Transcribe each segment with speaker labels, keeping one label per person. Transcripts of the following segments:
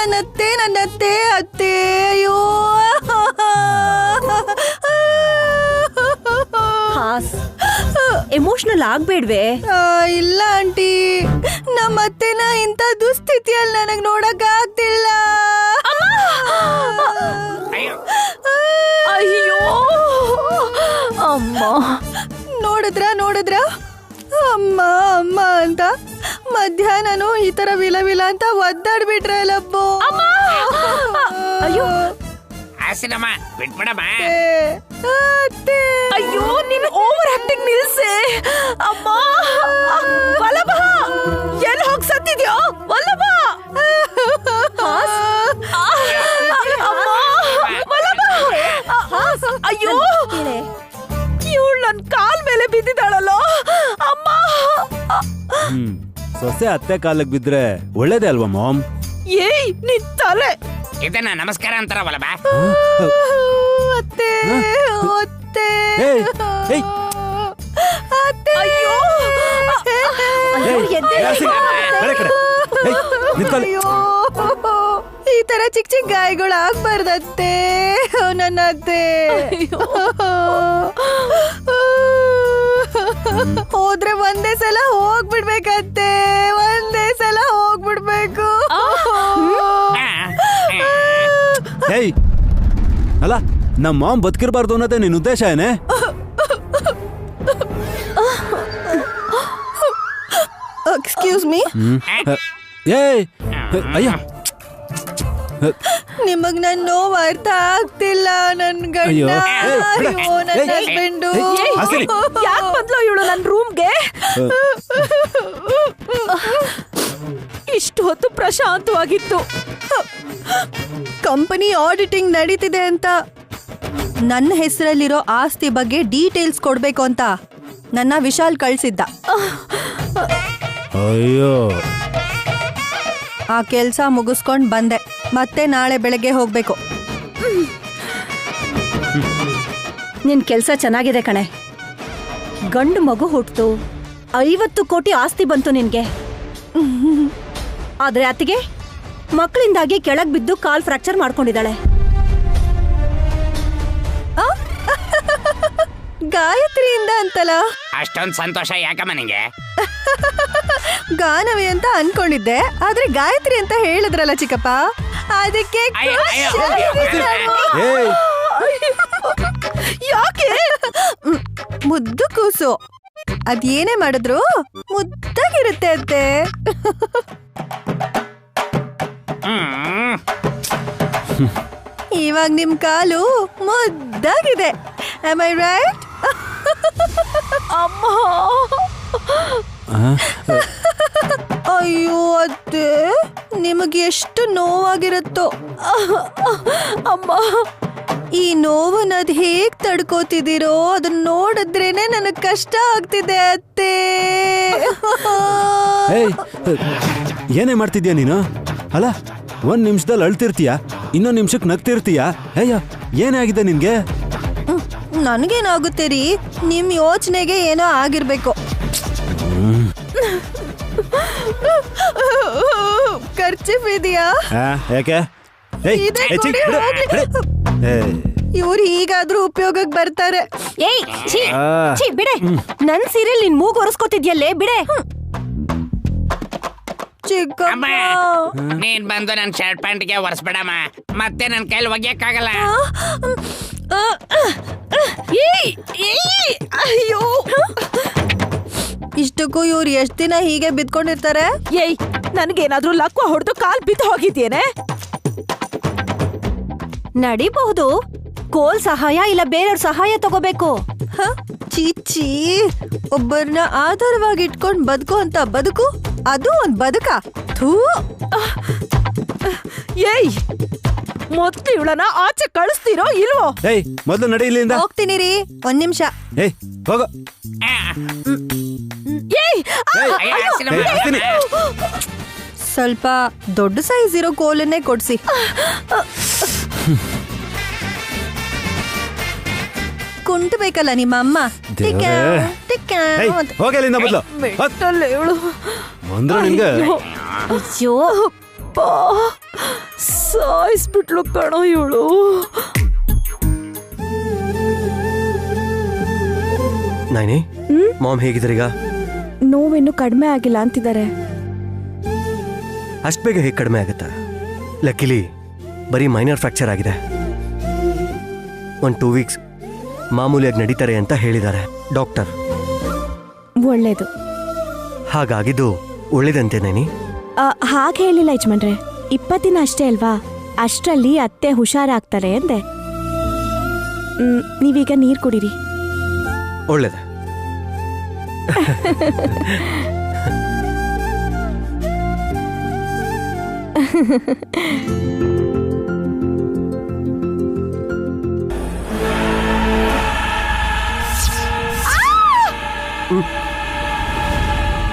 Speaker 1: ನನ್ನತ್ತೆ ನನ್ನತ್ತೆ ಅತ್ತೆ ಅಯ್ಯೋ
Speaker 2: ಎಮೋಷನಲ್ ಆಗ್ಬೇಡ್ವೆ.
Speaker 1: ಇಲ್ಲ ಆಂಟಿ, ನಮ್ಮತ್ತೆನ ಇಂಥ ದುಸ್ಥಿತಿಯಲ್ಲಿ ನನಗ್ ನೋಡಕ್ ಆಗ್ತಿಲ್ಲ.
Speaker 2: ಅಯ್ಯೋ ಅಮ್ಮ,
Speaker 1: ನೋಡಿದ್ರ ಅಮ್ಮ ಅಮ್ಮ ಅಂತ ಮಧ್ಯಾಹ್ನನು ಈ ತರ ವಿಲ ಅಂತ ಒದ್ದಾಡ್ಬಿಟ್ರಲ್ಲಪ್ಪೋ.
Speaker 2: ಅಯ್ಯೋ
Speaker 3: ಆಸಿನಮ್ಮ ಬಿಟ್ಬಿಡಮ್ಮ.
Speaker 2: ಅಯ್ಯೋ ನೀನು ಓವರ್ ಆಕ್ಟಿಂಗ್ ನಿಲ್ಸೆ. ಅಮ್ಮ ವಲ್ಲಭ ಎಲ್ಲಿ ಹೋಗಿ ಸತ್ತಿದ್ಯೋ ವಲ್ಲಭ. ಅಯ್ಯೋ ಇವಳು ನನ್ ಕಾಲ್ ಮೇಲೆ ಬಿದ್ದಿದ್ದಾಳಲ್ಲೋ ಅಮ್ಮ.
Speaker 4: ಸೊಸೆ ಅತ್ತೆ ಕಾಲಕ್ಕೆ ಬಿದ್ರೆ ಒಳ್ಳೇದೇ ಅಲ್ವಾ ಮಾಮ್?
Speaker 2: ಏಯ್ ನಿನ್ ತಲೆ.
Speaker 3: ಇದನ್ನ ನಮಸ್ಕಾರ ಅಂತಾರ ವಲ್ಲಭ.
Speaker 1: ಅತ್ತೆ ಅತ್ತೆ ಅತ್ತೆ.
Speaker 2: ಅಯ್ಯೋ
Speaker 1: ಈ ತರ ಚಿಕ್ಕ ಚಿಕ್ಕ ಗಾಯಗಳು ಆಗ್ಬಾರ್ದತ್ತೆ ನನ್ನ ಅತ್ತೆ. ಹೋದ್ರೆ ಒಂದೇ ಸಲ ಹೋಗ್ಬಿಡ್ಬೇಕತ್ತೆ, ಒಂದೇ ಸಲ ಹೋಗ್ಬಿಡ್ಬೇಕು.
Speaker 4: ಅಲ್ಲ ನಮ್ಮ ಮಾಮ್ ಬದುಕಿರ್ಬಾರ್ದು ಅನ್ನೋದೇ ನಿನ್ ಉದ್ದೇಶ ಏನೇ?
Speaker 1: Excuse me.
Speaker 4: ಅಯ್ಯ
Speaker 1: ನಿಮಗ್ ನನ್ ನೋವು ಅರ್ಥ ಆಗ್ತಿಲ್ಲ. ನನ್ ಗಂಡ ಅಯ್ಯೋ ನನ್ನ ಹಸ್ಬೆಂಡು
Speaker 2: ಯಾಕೆ ಬಂದ್ಲು ಇವಳು ನನ್ ರೂಮ್ಗೆ? ಇಷ್ಟು ಹೊತ್ತು ಪ್ರಶಾಂತವಾಗಿತ್ತು.
Speaker 1: ಕಂಪನಿ ಆಡಿಟಿಂಗ್ ನಡೀತಿದೆ ಅಂತ ನನ್ನ ಹೆಸರಲ್ಲಿರೋ ಆಸ್ತಿ ಬಗ್ಗೆ ಡೀಟೇಲ್ಸ್ ಕೊಡ್ಬೇಕು ಅಂತ ನನ್ನ ವಿಶಾಲ್ ಕಳ್ಸಿದ್ದ.
Speaker 4: ಅಯ್ಯೋ
Speaker 1: ಆ ಕೆಲ್ಸ ಮುಗಿಸ್ಕೊಂಡ್ ಬಂದೆ. ಮತ್ತೆ ನಾಳೆ ಬೆಳಗ್ಗೆ ಹೋಗ್ಬೇಕು.
Speaker 2: ನಿನ್ ಕೆಲ್ಸ ಚೆನ್ನಾಗಿದೆ ಕಣೆ. ಗಂಡು ಮಗು ಹುಟ್ತು, 50 ಕೋಟಿ ಆಸ್ತಿ ಬಂತು ನಿನ್ಗೆ. ಆದ್ರೆ ಅತ್ತಿಗೆ ಮಕ್ಕಳಿಂದಾಗಿ ಕೆಳಗ್ ಬಿದ್ದು ಕಾಲ್ ಫ್ರಾಕ್ಚರ್ ಮಾಡ್ಕೊಂಡಿದ್ದಾಳೆ.
Speaker 1: ಗಾಯತ್ರಿಯಿಂದ ಅಂತಲ್ಲ.
Speaker 3: ಅಷ್ಟೊಂದು ಸಂತೋಷ ಯಾಕಮ್ಮ ನಿಂಗೆ?
Speaker 1: ಗಾನವಿ ಅಂತ ಅನ್ಕೊಂಡಿದ್ದೆ, ಆದ್ರೆ ಗಾಯತ್ರಿ ಅಂತ ಹೇಳಿದ್ರಲ್ಲ ಚಿಕ್ಕಪ್ಪ, ಅದಕ್ಕೆ
Speaker 2: ಯಾಕೆ?
Speaker 1: ಮುದ್ದು ಕೂಸು ಅದೇನೇ ಮಾಡಿದ್ರು ಮುದ್ದಾಗಿರುತ್ತೆ ಅತ್ತೆ. ಇವಾಗ ನಿಮ್ ಕಾಲು ಮುದ್ದಾಗಿದೆ. Am I right?
Speaker 2: ಅಮ್ಮ
Speaker 1: ಅಯ್ಯೋ ಅತ್ತೆ, ನಿಮಗೆ ಎಷ್ಟು ನೋವಾಗಿರುತ್ತೋ.
Speaker 2: ಅಮ್ಮ,
Speaker 1: ಈ ನೋವನ್ನ ಅದ್ ಹೇಗ್ ತಡ್ಕೋತಿದ್ದೀರೋ ಅದನ್ನ ನೋಡಿದ್ರೇನೆ ನನಗ್ ಕಷ್ಟ ಆಗ್ತಿದೆ ಅತ್ತೆ.
Speaker 4: ಏನೇ ಮಾಡ್ತಿದ್ಯಾ ನೀನು? ಅಲ್ಲ, 1 ನಿಮಿಷದಲ್ಲಿ ಅಳ್ತಿರ್ತೀಯ, ಇನ್ನೊಂದು ನಿಮಿಷಕ್ಕೆ ನಗ್ತಿರ್ತೀಯ. ಅಯ್ಯ ಏನೇ ಆಗಿದೆ ನಿನ್ಗೆ?
Speaker 1: ನನಗೇನಾಗುತ್ತೆ ರೀ, ನಿಮ್ ಯೋಚನೆಗೆ ಏನೋ ಆಗಿರ್ಬೇಕು. ಖರ್ಚಿಫ್ ಇದೆಯಾ?
Speaker 4: ಯಾಕೆ?
Speaker 1: ಇವ್ರು ಈಗಾದ್ರೂ ಉಪಯೋಗಕ್ಕೆ ಬರ್ತಾರೆ.
Speaker 2: ಏಯ್ ಛೀ ಬಿಡೆ. ನನ್ ಸೀರಿಯಲ್ ನಿನ್ ಮೂಗ್ ಒರೆಸ್ಕೊತಿದ್ಯಲ್ಲೇ, ಬಿಡೆ.
Speaker 3: ಅಮ್ಮ, ನೀನ್ ಬಂದು ನನ್ ಶರ್ಟ್ ಪ್ಯಾಂಟ್ಗೆ ಒರೆಸ್ಬಿಡಮ್ಮ, ಮತ್ತೆ ನನ್ ಕೈಲಿ ಒಗ್ಯಕ್ಕಾಗಲ್ಲ.
Speaker 2: ಅಯ್ಯೋ,
Speaker 1: ಇಷ್ಟಕ್ಕೂ ಇವ್ರು ಎಷ್ಟ್ ದಿನ ಹೀಗೆ ಬಿದ್ಕೊಂಡಿರ್ತಾರೆ?
Speaker 2: ಏಯ್, ನನ್ಗೇನಾದ್ರೂ ಲಕ್ವ ಹೊಡೆದು ಕಾಲ್ ಬಿದ್ದು ಹೋಗಿದ್ಯೇನೆ? ನಡಿಬಹುದು, ಕೋಲ್ ಸಹಾಯ ಇಲ್ಲ ಬೇರೆಯವ್ರ ಸಹಾಯ ತಗೋಬೇಕು.
Speaker 1: ಚೀಚಿ, ಒಬ್ಬರನ್ನ ಆಧಾರವಾಗಿ ಇಟ್ಕೊಂಡ್ ಬದುಕು ಅಂತ ಬದುಕು, ಅದು ಒಂದ್ ಬದುಕ? ಥೂ.
Speaker 2: ಏಯ್, ಮೊದ್ಲು ಇವಳನ್ನ ಆಚೆ ಕಳಿಸ್ತೀರೋ ಇಲ್ವೋ?
Speaker 4: ಮೊದಲು ನಡಿ ಇಲ್ಲಿಂದ.
Speaker 1: ಹೋಗ್ತೀನಿ ರೀ, 1 ನಿಮಿಷ.
Speaker 4: ಹೋಗೋ.
Speaker 1: ಸ್ವಲ್ಪ ದೊಡ್ಡ ಸೈಜ್ ಇರೋ ಕೋಲನ್ನೇ ಕೊಡ್ಸಿ. ಕುಂಟಬೇಕಲ್ಲ ನಿಮ್ಮ ಅಮ್ಮ.
Speaker 4: ಹೋಗಲಿಂದ ಮೊದಲು.
Speaker 2: ಇವಳು
Speaker 4: ಬಂದ್ರೆ ನಿಂಗೆ.
Speaker 2: ಅಯ್ಯೋ, ಅಪ್ಪ ಸಾಯಿಸ್ಬಿಟ್ಲು ಕಣೋ ಇವಳು.
Speaker 5: ನೈನಿ, ಮಾಮ್ ಹೇಗಿದ್ದಾರೆ ಈಗ?
Speaker 2: ನೋವಿನ್ನು ಕಡಿಮೆ ಆಗಿಲ್ಲ ಅಂತಿದ್ದಾರೆ.
Speaker 5: ಅಷ್ಟು ಬೇಗ ಹೇಗೆ ಕಡಿಮೆ ಆಗುತ್ತಾ? ಲಕ್ಕಿಲಿ ಬರೀ ಮೈನರ್ ಫ್ರಾಕ್ಚರ್ ಆಗಿದೆ. 1-2 ವೀಕ್ಸ್ ಮಾಮೂಲಿಯಾಗಿ ನಡೀತಾರೆ ಅಂತ ಹೇಳಿದ್ದಾರೆ ಡಾಕ್ಟರ್.
Speaker 2: ಒಳ್ಳೇದು.
Speaker 5: ಹಾಗಾಗಿದ್ದು ಒಳ್ಳೇದಂತೆ ನೈನಿ.
Speaker 6: ಹಾಗೆ ಹೇಳಿಲ್ಲ ಯಜಮಾನ್ರೆ, 20 ದಿನ ಅಷ್ಟೇ ಅಲ್ವಾ, ಅಷ್ಟರಲ್ಲಿ ಅತ್ತೆ ಹುಷಾರಾಗ್ತಾರೆ ಅಂದೆ. ನೀವೀಗ ನೀರು ಕುಡೀರಿ.
Speaker 5: ಒಳ್ಳೇದ.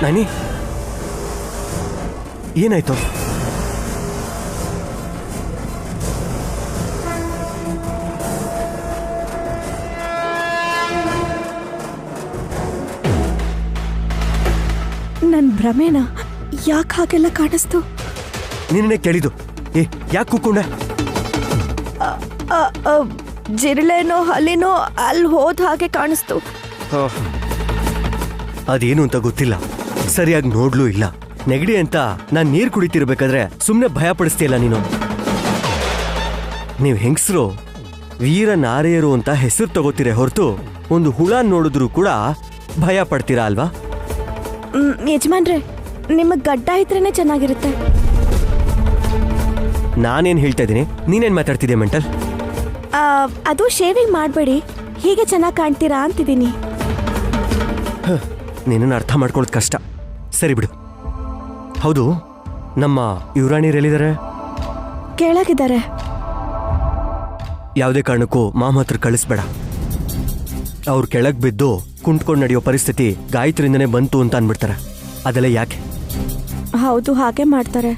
Speaker 5: ನೈನಿ, ಏನಾಯ್ತು?
Speaker 6: ನನ್ ಭ್ರಮೇನ ಯಾಕೆ ಹಾಗೆಲ್ಲ ಕಾಣಿಸ್ತು?
Speaker 5: ನಿನ್ನೆ ಕೇಳಿದ್ದು. ಯಾಕೆ ಕೂಕೊಂಡೆ?
Speaker 2: ಜಿರಳೆನೋ ಹಲ್ಲಿನೋ ಅಲ್ಲಿ ಹೋದ ಹಾಗೆ ಕಾಣಿಸ್ತು.
Speaker 5: ಅದೇನು ಅಂತ ಗೊತ್ತಿಲ್ಲ, ಸರಿಯಾಗಿ ನೋಡ್ಲೂ ಇಲ್ಲ. ನೆಗಡಿ ಅಂತ ನಾನ್ ನೀರ್ ಕುಡಿತಿರ್ಬೇಕಾದ್ರೆ ಸುಮ್ನೆ ಭಯ ಪಡಿಸ್ತೀಯಲ್ಲ ನೀನು. ನೀವ್ ಹೆಂಗಸರು ವೀರ ನಾರಿಯರು ಅಂತ ಹೆಸರು ತಗೋತೀರ ಹೊರತು ಒಂದು ಹುಳ ನೋಡಿದ್ರು ಕೂಡ ಭಯ ಪಡ್ತೀರಾ ಅಲ್ವಾ?
Speaker 6: ಯಜಮಾನ್ರೆ, ನಿಮಗ್ ಗಡ್ಡ ಇದ್ರೇನೆ ಚೆನ್ನಾಗಿರುತ್ತೆ.
Speaker 5: ನಾನೇನ್ ಹೇಳ್ತಾ ಇದ್ದೀನಿ, ನೀನೇನ್ ಮಾತಾಡ್ತಿದ್ದೆ ಮೆಂಟಲ್?
Speaker 6: ಅದು ಶೇವಿಂಗ್ ಮಾಡಬೇಡಿ, ಹೀಗೆ ಚೆನ್ನಾಗಿ ಕಾಣ್ತೀರಾ ಅಂತಿದ್ದೀನಿ.
Speaker 5: ನಿನ್ನನ್ನು ಅರ್ಥ ಮಾಡ್ಕೊಳ್ಳೋದು ಕಷ್ಟ. ಸರಿ ಬಿಡು. ಹೌದು, ನಮ್ಮ ಯುವರಾಣಿಯರು ಎಲ್ಲಿದ್ದಾರೆ?
Speaker 6: ಕೆಳಗಿದ್ದಾರೆ.
Speaker 5: ಯಾವುದೇ ಕಾರಣಕ್ಕೂ ಮಾಮ ಹತ್ರ ಕಳಿಸ್ಬೇಡ. ಅವ್ರು ಕೆಳಗ್ ಬಿದ್ದು ಕುಂಟ್ಕೊಂಡು ನಡೆಯೋ ಪರಿಸ್ಥಿತಿ ಗಾಯತ್ರಿಯಿಂದನೇ ಬಂತು ಅಂತ ಅನ್ಬಿಡ್ತಾರೆ. ಅದೆಲ್ಲ ಯಾಕೆ?
Speaker 6: ಹೌದು, ಹಾಗೆ ಮಾಡ್ತಾರೆ.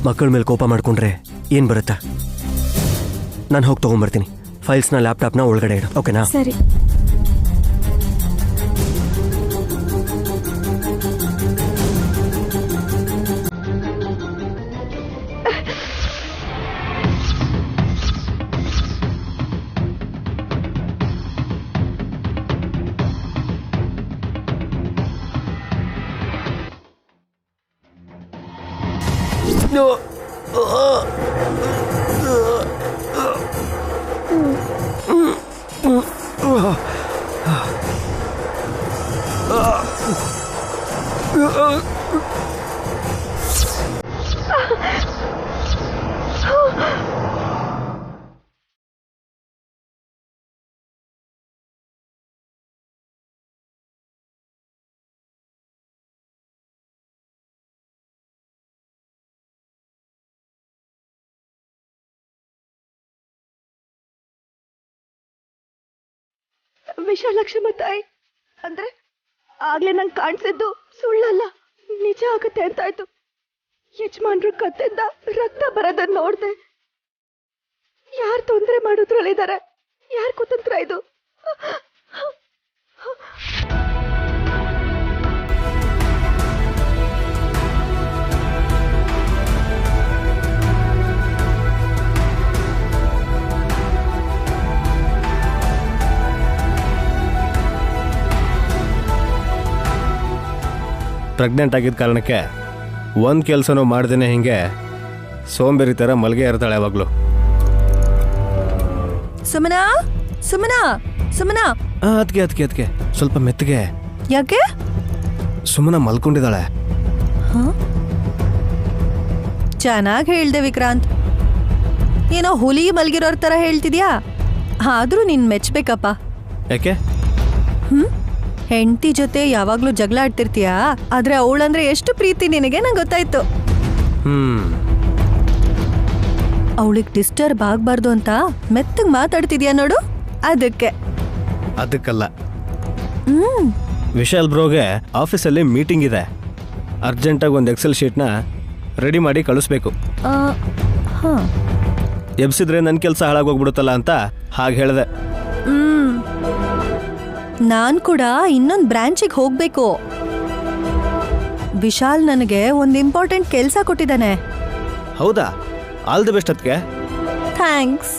Speaker 5: ಮಕ್ಕಳ ಮೇಲೆ ಕೋಪ ಮಾಡ್ಕೊಂಡ್ರೆ ಏನ್ ಬರುತ್ತಾ? ನಾನು ಹೋಗಿ ತಗೊಂಡ್ಬರ್ತೀನಿ. ಫೈಲ್ಸ್ನ ಲ್ಯಾಪ್ಟಾಪ್ನ ಒಳಗಡೆ ಇಡು, ಓಕೆನಾ?
Speaker 6: ಸರಿ.
Speaker 2: ವಿಶಾಲಕ್ಷಮ್ಮ ತಾಯಿ ಅಂದ್ರೆ ಆಗ್ಲೇ ನಂಗೆ ಕಾಣಿಸಿದ್ದು ಸುಳ್ಳಲ್ಲ, ನಿಜ ಆಗುತ್ತೆ ಅಂತಾಯ್ತು. ಯಜಮಾನ್ರು ಕತ್ತಿಂದ ರಕ್ತ ಬರೋದನ್ನ ನೋಡ್ದೆ. ಯಾರು ತೊಂದರೆ ಮಾಡೋದ್ರಲ್ಲಿದ್ದಾರೆ? ಯಾರು ಕುತಂತ್ರ ಇದು?
Speaker 7: ಪ್ರೆಗ್ನೆಂಟ್ ಆಗಿದ್ದ ಕಾರಣಕ್ಕೆ ಒಂದು ಕೆಲಸನೂ ಮಾಡ್ದೇನೆ ಹಿಂಗೆ ಸೋಂಬೇರಿ ಥರ ಮಲ್ಗೆ ಇರ್ತಾಳೆ ಯಾವಾಗಲೂ.
Speaker 1: ಸುಮನಾ ಸುಮನಾ ಸುಮನಾ,
Speaker 7: ಅದಕ್ಕೆ ಸ್ವಲ್ಪ ಮೆತ್ತಗೆ.
Speaker 1: ಯಾಕೆ?
Speaker 7: ಸುಮ್ಮನ ಮಲ್ಕೊಂಡಿದ್ದಾಳೆ.
Speaker 1: ಚೆನ್ನಾಗಿ ಹೇಳ್ದೆ ವಿಕ್ರಾಂತ್. ಏನೋ ಹುಲಿ ಮಲ್ಗಿರೋರ್ ತರ ಹೇಳ್ತಿದ್ಯಾ, ಆದ್ರೂ ನೀನ್ ಮೆಚ್ಬೇಕಪ್ಪ.
Speaker 7: ಯಾಕೆ?
Speaker 1: ಹೆಂಡತಿ ಜೊತೆ ಯಾವಾಗ್ಲೂ ಜಗಳ ಆಡ್ತಿರ್ತೀಯಾ, ಆದ್ರೆ ಅವಳಂದ್ರೆ ಎಷ್ಟು ಪ್ರೀತಿ ನಿನಗೆ ನಂಗೆ ಗೊತ್ತಾಯ್ತು. ಅವಳಿಗೆ ಡಿಸ್ಟರ್ಬ್ ಆಗ್ಬಾರ್ದು ಅಂತ ಮೆತ್ತಗ್ ಮಾತಾಡ್ತಿದ್ಯಾ ನೋಡು,
Speaker 7: ಅದಕ್ಕಲ್ಲ. ವಿಶಾಲ್ ಬ್ರೋಗೆ ಆಫೀಸಲ್ಲಿ ಮೀಟಿಂಗ್ ಇದೆ. ಅರ್ಜೆಂಟಾಗಿ ಒಂದು ಎಕ್ಸೆಲ್ ಶೀಟ್ನ ರೆಡಿ ಮಾಡಿ ಕಳಿಸ್ಬೇಕು. ಎಬ್ಸಿದ್ರೆ ನನ್ನ ಕೆಲಸ ಹಾಳಾಗೋಗ್ಬಿಡುತ್ತಲ್ಲ ಅಂತ ಹಾಗೆ ಹೇಳಿದೆ.
Speaker 1: ನಾನ್ ಕೂಡ ಇನ್ನೊಂದು ಬ್ರಾಂಚಿಗೆ ಹೋಗ್ಬೇಕು. ವಿಶಾಲ್ ನನಗೆ ಒಂದು ಇಂಪಾರ್ಟೆಂಟ್ ಕೆಲಸ ಕೊಟ್ಟಿದ್ದಾನೆ.
Speaker 7: ಹೌದಾ? ಆಲ್ ದಿ ಬೆಸ್ಟ್ ಅದಕ್ಕೆ.
Speaker 1: ಥ್ಯಾಂಕ್ಸ್.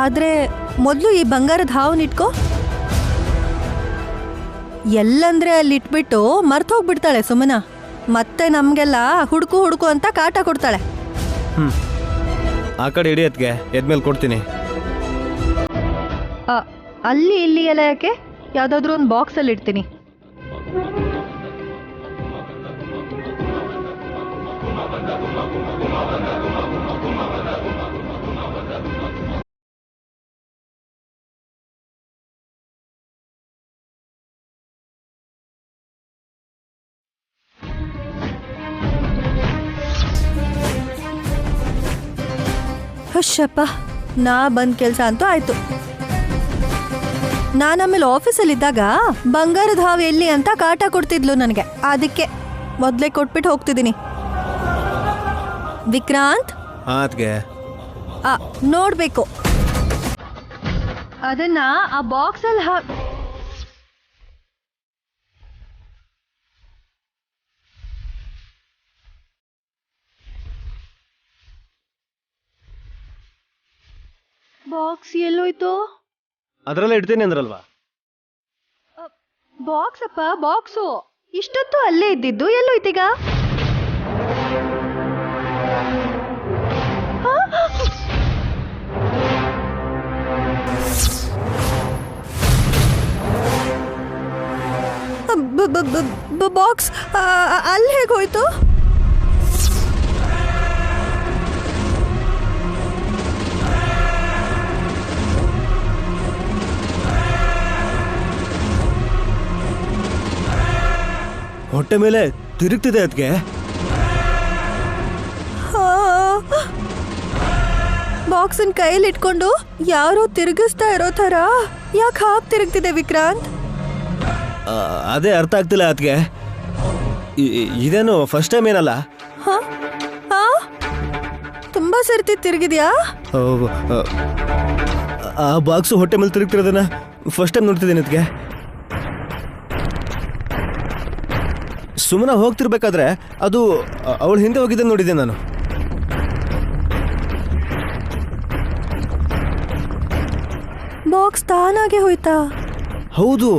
Speaker 1: ಆದ್ರೆ ಮೊದಲು ಈ ಬಂಗಾರದ ಹಾವನ್ನ ಇಟ್ಕೋ. ಎಲ್ಲಂದ್ರೆ ಅಲ್ಲಿ ಇಟ್ಬಿಟ್ಟು ಮರ್ತೋಗ್ಬಿಡ್ತಾಳೆ ಸುಮನ. ಮತ್ತೆ ನಮ್ಗೆಲ್ಲ ಹುಡುಕು ಹುಡುಕು ಅಂತ ಕಾಟ ಕೊಡ್ತಾಳೆ.
Speaker 7: ಆ ಕಡೆ ಇಡಿ ಅದಕ್ಕೆ, ಎದ್ಮೇಲೆ ಕೊಡ್ತೀನಿ.
Speaker 1: ಅಲ್ಲಿ ಇಲ್ಲಿ ಎಲ್ಲ ಯಾಕೆ? ಯಾವ್ದಾದ್ರು ಒಂದು ಬಾಕ್ಸ್ ಅಲ್ಲಿ ಇಡ್ತೀನಿ. ಹುಷಪ್ಪ, ನಾ ಬಂದ್ ಕೆಲ್ಸ ಅಂತೂ ಆಯ್ತು. ನಾನು ಆಮೇಲೆ ಆಫೀಸಲ್ಲಿದ್ದಾಗ ಬಂಗಾರದ ಹಾವು ಎಲ್ಲಿ ಅಂತ ಕಾಟ ಕೊಡ್ತಿದ್ಲು ನನಗೆ. ಅದಕ್ಕೆ ಮೊದಲೇ ಕೊಟ್ಬಿಟ್ಟು ಹೋಗ್ತಿದ್ದೀನಿ. ವಿಕ್ರಾಂತ್,
Speaker 7: ಅದಕ್ಕೆ
Speaker 1: ನೋಡ್ಬೇಕು ಅದನ್ನ ಆ ಬಾಕ್ಸ್ ಅಲ್ಲಿ ಬಾಕ್ಸ್ ಎಲ್ಲೋಯ್ತು?
Speaker 7: ಅದರಲ್ಲೇ ಇಡ್ತೀನಿ ಅಂದ್ರಲ್ವಾ?
Speaker 1: ಬಾಕ್ಸ್ ಅಪ್ಪ, ಬಾಕ್ಸು ಇಷ್ಟೊತ್ತು ಅಲ್ಲೇ ಇದ್ದಿದ್ದು ಎಲ್ಲೋಯ್ತೀಗ? ಬಾಕ್ಸ್ ಅಲ್ಲಿ ಹೇಗೋಯ್ತು?
Speaker 7: ಹೊಟ್ಟೆ ಮೇಲೆ ತಿರುಗ್ತಿದೆ ಅದಕ್ಕೆ.
Speaker 1: ಬಾಕ್ಸನ್ ಕೈಯಲ್ಲಿ ಇಟ್ಕೊಂಡು ಯಾರೋ ತಿರುಗಿಸ್ತಾ ಇರೋ ತರ ಯಾಕೆ ಹಾಗೆ ತಿರುಗ್ತಿದೆ ವಿಕ್ರಾಂತ್?
Speaker 7: ಅದೇ ಅರ್ಥ ಆಗ್ತಿಲ್ಲ ಅದಕ್ಕೆ. ಇದೇನು ಫಸ್ಟ್ ಟೈಮ್ ಏನಲ್ಲ?
Speaker 1: ತುಂಬಾ ಸರ್ತಿ ತಿರುಗಿದ್ಯಾ?
Speaker 7: ಆ ಬಾಕ್ಸು ಹೊಟ್ಟೆ ಮೇಲೆ ತಿರುಗ್ತಿರೋದನ್ನ ಫಸ್ಟ್ ಟೈಮ್ ನೋಡ್ತಿದ್ದೀನಿ ಅದಕ್ಕೆ. ಸುಮ್ಮನೆ ಹೋಗ್ತಿರ್ಬೇಕಾದ್ರೆ ಅದು ಅವಳು ಹಿಂದೆ ಹೋಗಿದ್ದೆ ನೋಡಿದ್ದೆ ನಾನು.
Speaker 1: ಬಾಕ್ಸ್ ತಾನಾಗೆ ಹೋಯ್ತಾ?
Speaker 7: ಹೌದು.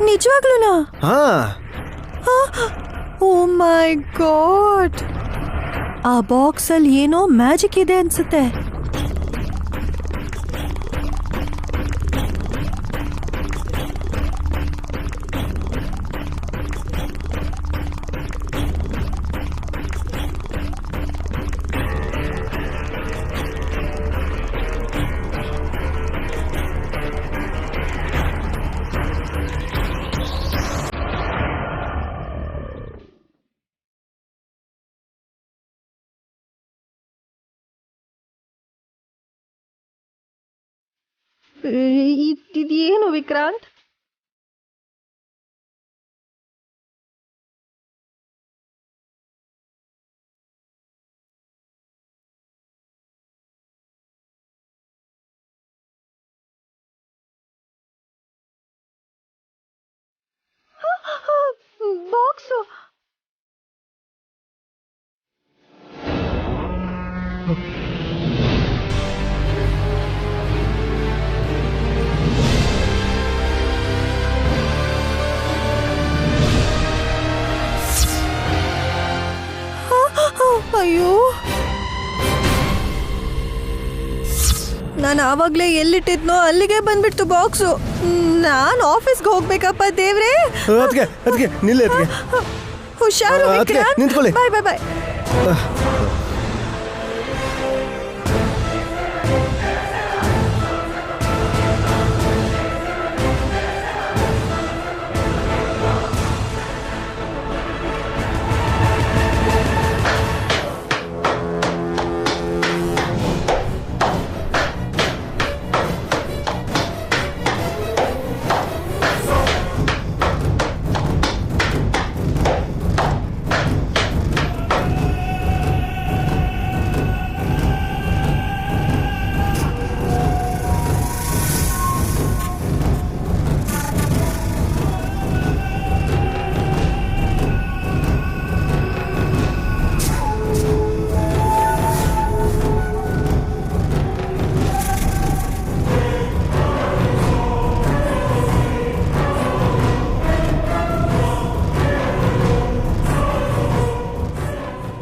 Speaker 1: ನಿಜವಾಗ್ಲೂನಾ?
Speaker 7: ಹಾ.
Speaker 1: ಓ ಮೈ ಗಾಡ್, ಆ ಬಾಕ್ಸ್ ಅಲ್ಲಿ ಏನೋ ಮ್ಯಾಜಿಕ್ ಇದೆ ಅನ್ಸುತ್ತೆ. ಇದೇನು ವಿಕ್ರಾಂತ್? ಬಾಕ್ಸು ಅಯ್ಯೋ, ನಾನು ಆವಾಗ್ಲೇ ಎಲ್ಲಿಟ್ಟಿದ್ನೋ ಅಲ್ಲಿಗೆ ಬಂದ್ಬಿಡ್ತು ಬಾಕ್ಸು. ನಾನು ಆಫೀಸ್ಗೆ ಹೋಗ್ಬೇಕಪ್ಪ ದೇವ್ರೆ.
Speaker 7: ಅದಕ್ಕೆ ನಿಲ್ಲೆ ಅದಕ್ಕೆ.
Speaker 1: ಹುಷಾರು ವಿಕ್ರಾಂತ್.
Speaker 7: ನಿಂತ್ಕೊಳ್ಳಿ.
Speaker 1: ಬಾಯ್ ಬಾಯ್ ಬಾಯ್.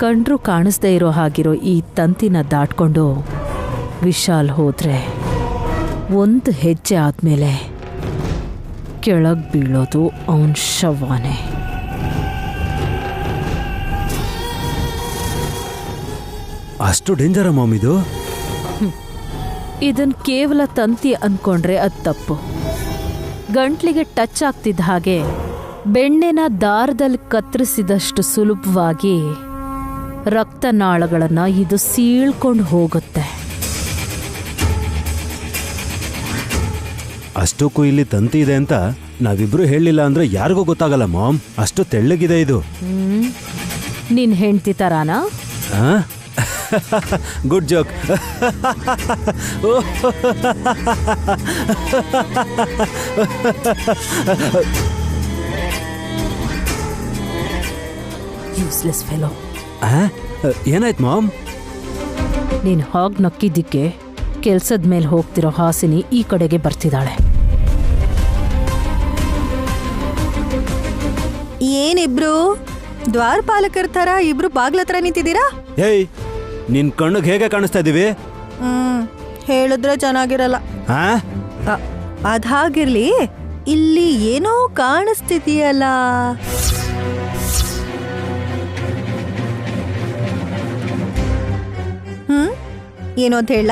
Speaker 8: ಕಂಡ್ರು ಕಾಣಿಸ್ದೇ ಇರೋ ಹಾಗಿರೋ ಈ ತಂತಿನ ದಾಟ್ಕೊಂಡು ವಿಶಾಲ್ ಹೋದ್ರೆ ಒಂದು ಹೆಜ್ಜೆ ಆದ್ಮೇಲೆ ಕೆಳಗ್ ಬೀಳೋದು ಅವನ್ ಶವಾನೆ.
Speaker 4: ಅಷ್ಟು ಡೇಂಜರ ಮಾಮ್ ಇದು?
Speaker 8: ಇದನ್ ಕೇವಲ ತಂತಿ ಅನ್ಕೊಂಡ್ರೆ ಅದ್ ತಪ್ಪು. ಗಂಟ್ಲಿಗೆ ಟಚ್ ಆಗ್ತಿದ್ದ ಹಾಗೆ ಬೆಣ್ಣೆನ ದಾರದಲ್ಲಿ ಕತ್ತರಿಸಿದಷ್ಟು ಸುಲಭವಾಗಿ ರಕ್ತನಾಳಗಳನ್ನ ಇದು ಸೀಳ್ಕೊಂಡು ಹೋಗುತ್ತೆ.
Speaker 4: ಅಷ್ಟಕ್ಕೂ ಇಲ್ಲಿ ತಂತಿ ಇದೆ ಅಂತ ನಾವಿಬ್ರು ಹೇಳಿಲ್ಲ ಅಂದ್ರೆ ಯಾರಿಗೂ ಗೊತ್ತಾಗಲ್ಲ ಮಾಮ್. ಅಷ್ಟು ತೆಳ್ಳಗಿದೆ ಇದು.
Speaker 8: ನಿನ್ ಹೆಂಡ್ತಿ tarana?
Speaker 4: Good joke.
Speaker 8: Useless fellow.
Speaker 4: ಏನಾಯ್ತು ಮಾಮ್?
Speaker 8: ನೀನ್ ಹಾಗ್ ನಕ್ಕಿದ್ದಕ್ಕೆ ಕೆಲ್ಸದ ಮೇಲೆ ಹೋಗ್ತಿರೋ ಹಾಸಿನಿ ಈ ಕಡೆಗೆ ಬರ್ತಿದ್ದಾಳೆ.
Speaker 1: ಏನಿಬ್ರು ದ್ವಾರಪಾಲಕರ ಥರ ಇಬ್ರು ಬಾಗ್ಲತ್ರ ನಿಂತಿದ್ದೀರಾ?
Speaker 4: ಹೇಯ್, ನಿನ್ ಕಣ್ಣಿಗೆ ಹೇಗೆ ಕಾಣಿಸ್ತಾ ಇದೀವಿ?
Speaker 1: ಹೇಳಿದ್ರೆ ಚೆನ್ನಾಗಿರಲ್ಲ. ಅದಾಗಿರ್ಲಿ, ಇಲ್ಲಿ ಏನೋ ಕಾಣಿಸ್ತಿದೆಯಲ್ಲ. ಏನು ಅಂತ ಹೇಳ?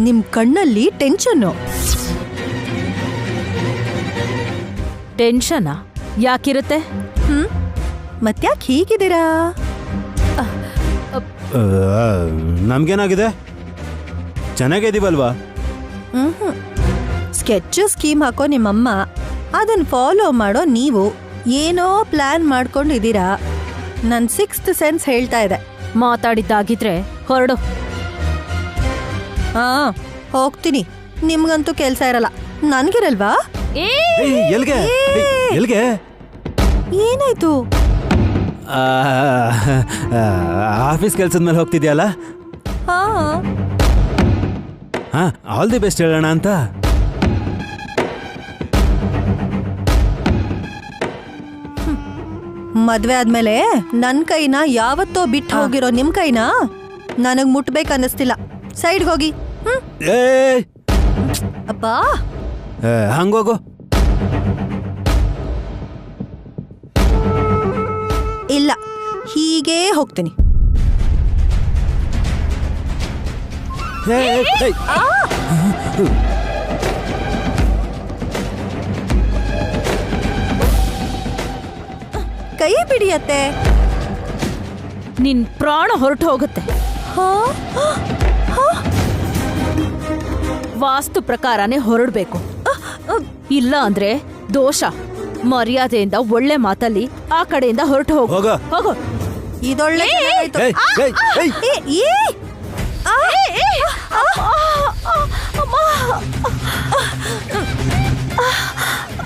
Speaker 1: ನಿಮ್ ಕಣ್ಣಲ್ಲಿ ಟೆನ್ಷನ್ನು.
Speaker 8: ಟೆನ್ಷನಾ ಯಾಕಿರುತ್ತೆ?
Speaker 1: ಮತ್ತ್ಯಾಕೆ ಹೀಗಿದ್ದೀರಾ?
Speaker 4: ನಮ್ಗೇನಾಗಿದೆ? ಚೆನ್ನಾಗಿದೀವಲ್ವಾ?
Speaker 1: ಸ್ಕೆಚ್ ಸ್ಕೀಮ್ ಹಾಕೋ ನಿಮ್ಮಮ್ಮ, ಅದನ್ನ ಫಾಲೋ ಮಾಡೋ ನೀವು ಏನೋ ಪ್ಲಾನ್ ಮಾಡ್ಕೊಂಡಿದ್ದೀರಾ. ನನ್ 6th ಸೆನ್ಸ್ ಹೇಳ್ತಾ ಇದೆ.
Speaker 8: ಮಾತಾಡಿದ್ದಾಗಿದ್ರೆ ಹೊರಡು.
Speaker 1: ಹೋಗ್ತೀನಿ. ನಿಮ್ಗಂತೂ ಕೆಲ್ಸ ಇರಲ್ಲ, ನನ್ಗಿರಲ್ವಾ?
Speaker 4: ಎಲ್ಗೆ ಎಲ್ಗೆ?
Speaker 1: ಏನಾಯ್ತು?
Speaker 4: ಆಫೀಸ್ ಕೆಲ್ಸದ ಮೇಲೆ ಹೋಗ್ತಿದ್ಯಲ್ಲ? ಆಲ್ ದಿ ಬೆಸ್ಟ್ ಹೇಳೋಣ ಅಂತ.
Speaker 1: ಮದ್ವೆ ಆದ್ಮೇಲೆ ನನ್ ಕೈನ ಯಾವತ್ತೋ ಬಿಟ್ಟು ಹೋಗಿರೋ ನಿಮ್ ಕೈನ ನನಗ್ ಮುಟ್ಬೇಕನ್ನಿಸ್ತಿಲ್ಲ. ಸೈಡ್ಗೆ ಹೋಗಿ. ಅಪ್ಪಾ,
Speaker 4: ಹಂಗೋಗು.
Speaker 1: ಇಲ್ಲ, ಹೀಗೇ ಹೋಗ್ತೀನಿ. ಕೈ ಬಿಡಿಯತ್ತೆ.
Speaker 8: ನಿನ್ ಪ್ರಾಣ ಹೊರಟು ಹೋಗುತ್ತೆ. ವಾಸ್ತು ಪ್ರಕಾರನೇ ಹೊರಡ್ಬೇಕು. ಇಲ್ಲ ಅಂದ್ರೆ ದೋಷ. ಮರ್ಯಾದೆಯಿಂದ ಒಳ್ಳೆ ಮಾತಲ್ಲಿ ಆ ಕಡೆಯಿಂದ ಹೊರಟು ಹೋಗು. ಹೋಗು.
Speaker 1: ಇದೊಳ್ಳೆ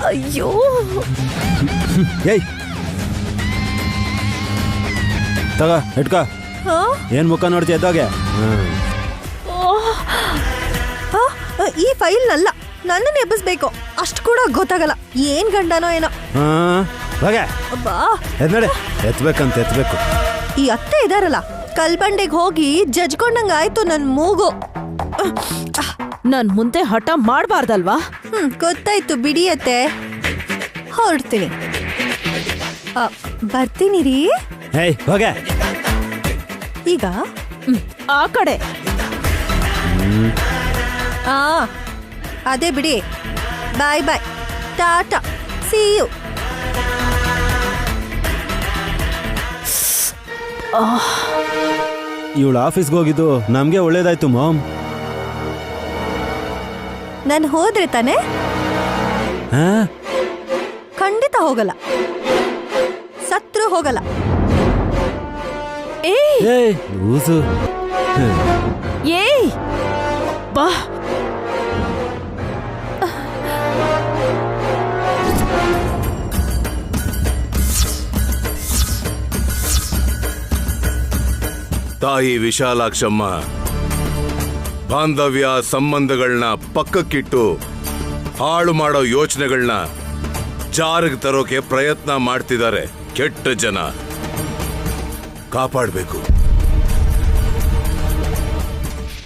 Speaker 8: ಅಯ್ಯೋ,
Speaker 4: ತಗ ಇಟ್ಕ. ಏನ್ ಮುಖ ನೋಡ್ತೀಯ ಎದ್ದಾಗೆ?
Speaker 1: ಈ ಫೈಲ್ ನಲ್ಲ, ನನ್ನನ್ನು ಎಬ್ಬಿಸ್ಬೇಕು. ಅಷ್ಟು ಕೂಡ ಗೊತ್ತಾಗಲ್ಲ. ಏನ್ ಗಂಡನೋ ಏನೋ.
Speaker 4: ಎತ್ಬೇಕಂತ ಎತ್ಬೇಕು.
Speaker 1: ಈ ಅತ್ತೆ ಇದಾರಲ್ಲ, ಕಲ್ಬಂಡೆಗೆ ಹೋಗಿ ಜಜ್ಕೊಂಡಂಗ ಆಯ್ತು ನನ್ ಮೂಗು.
Speaker 8: ನನ್ ಮುಂದೆ ಹಠ ಮಾಡ್ಬಾರ್ದಲ್ವಾ?
Speaker 1: ಗೊತ್ತಾಯ್ತು ಬಿಡಿಯತ್ತೆ. ಹೊರಡ್ತೀನಿ. ಬರ್ತೀನಿ ರೀ. ಈಗ
Speaker 8: ಆ ಕಡೆ.
Speaker 1: ಅದೇ ಬಿಡಿ. ಬಾಯ್ ಬಾಯ್, ಟಾಟಾ, ಸಿ ಯು.
Speaker 4: ಇವಳು ಆಫೀಸ್ಗೆ ಹೋಗಿದ್ದು ನಮ್ಗೆ ಒಳ್ಳೇದಾಯ್ತು ಮಾಮ್.
Speaker 1: ನಾನು ಹೋದ್ರೆ ತಾನೆ? ಖಂಡಿತ ಹೋಗಲ್ಲ. ಸತ್ರು ಹೋಗಲ್ಲ.
Speaker 8: ಏಯ್ ಬಾ.
Speaker 9: ತಾಯಿ ವಿಶಾಲಾಕ್ಷಮ್ಮ ಬಾಂಧವ್ಯ ಸಂಬಂಧಗಳನ್ನ ಪಕ್ಕಕ್ಕಿಟ್ಟು ಹಾಳು ಮಾಡೋ ಯೋಚನೆಗಳನ್ನ ಜಾರಿಗೆ ತರೋಕೆ ಪ್ರಯತ್ನ ಮಾಡ್ತಿದ್ದಾರೆ. ಕೆಟ್ಟ ಜನ ಕಾಪಾಡಬೇಕು.